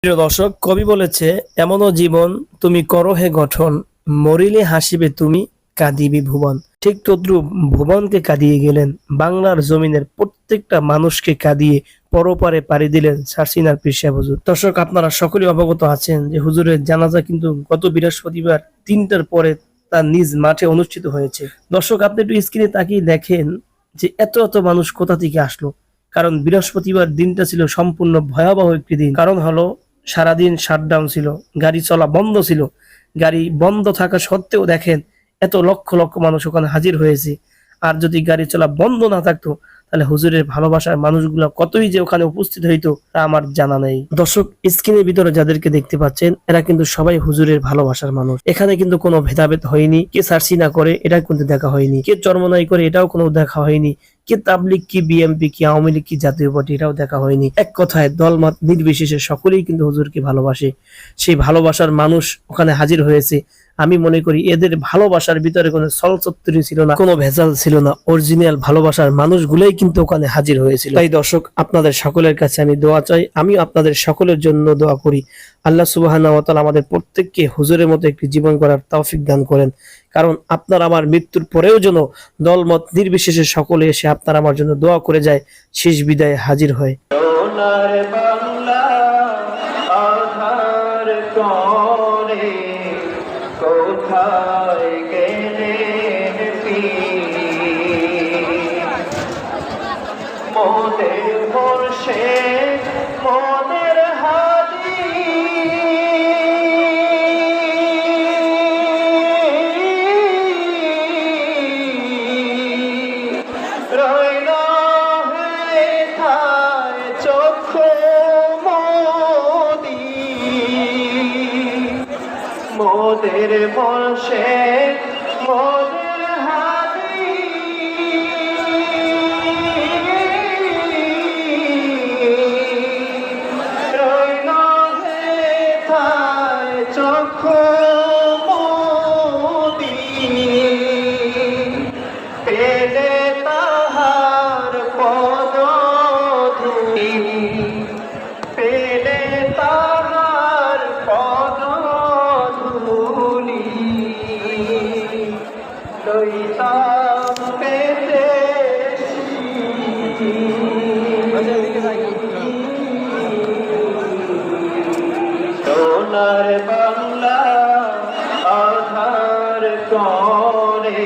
প্রিয় দর্শক, কবি বলেছে, এমনও জীবন তুমি করো হে গঠন, মরিলে হাসিবে তুমি, কাঁদিবে ভুবন। ঠিক তদ্রুপ ভুবনকে কাঁদিয়ে গেলেন, বাংলার জমিনের প্রত্যেকটা মানুষকে কাঁদিয়ে পরপারে পাড়ি দিলেন সার্সিনার পীর সাহেব হুজুর। দর্শক, আপনারা সকলেই অবগত আছেন যে হুজুরের জানাজা কিন্তু গত বৃহস্পতিবার 3টার পরে তার নিজ মাঠে অনুষ্ঠিত হয়েছে। দর্শক, আপনি একটু স্ক্রিনে তাকিয়ে দেখেন যে এত এত মানুষ কোথা থেকে আসলো। কারণ বৃহস্পতিবার দিনটা ছিল সম্পূর্ণ ভয়াবহ একটি দিন। কারণ হলো, সারাদিন শাটডাউন ছিল, গাড়ি চলা বন্ধ ছিল। গাড়ি বন্ধ থাকা সত্ত্বেও দেখেন এত লক্ষ লক্ষ মানুষ ওখানে হাজির হয়েছে। আর যদি গাড়ি চলা বন্ধ না থাকতো, তাহলে হুজুরের ভালোবাসার মানুষগুলো কতই যে ওখানে উপস্থিত হইতো তা আমার জানা নেই। দর্শক, স্ক্রিনের ভিতরে যাদেরকে দেখতে পাচ্ছেন, এরা কিন্তু সবাই হুজুরের ভালোবাসার মানুষ। এখানে কিন্তু কোনো ভেদাভেদ হয়নি, কে সার্সি না করে এটা কিন্তু দেখা হয়নি, কে চরমনাই করে এটাও কোনো দেখা হয়নি, কি তাবলিগ, কি বিএমপি, কি আওয়ামী লীগ, কি জাতীয় পার্টি, এটাও দেখা হয়নি। এক কথায় দলমত নির্বিশেষে সকলেই কিন্তু হুজুরকে ভালোবাসে। সেই ভালোবাসার মানুষ ওখানে হাজির হয়েছে। আমি মনে করি এদের ভালোবাসার ভিতরে কোনো ছলচত্বরি ছিল না, কোনো ভেজাল ছিল না। অরিজিনাল ভালোবাসার মানুষগুলোই কিন্তু ওখানে হাজির হয়েছিল। তাই দর্শক, আপনাদের সকলের কাছে আমি দোয়া চাই, আমি আপনাদের সকলের জন্য দোয়া করি। আল্লাহ সুবহানাহু ওয়া তাআলা আমাদের প্রত্যেককে হুজুরের মতো একটি জীবন গড়ার তৌফিক দান করেন। কারণ আপনার আমার মৃত্যুর পরেও যেন দলমত নির্বিশেষে সকলে এসে আপনার আমার জন্য দোয়া করে যায়, শেষ বিদায়ে হাজির হয়। সোনার বাংলা আধার করে কোথায় গেলেন পীর? মোদের মুর্শিদ, মোদের হাদী, রইল হেথায় চক্ষু মোদি। মোদের মুর্শিদ, মোদের হাদী, রইল হেথায় চক্ষু মোদি। পেলে তাহার পদধূলি, পেলে তাহার পদধূলি, লইতাম পেতে সোনার বাংলা আধার করে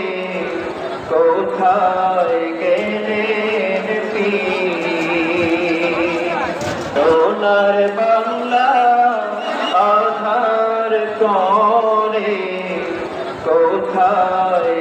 কোথায় গেলেন পীর? সোনার বাংলা আধার করে কোথায়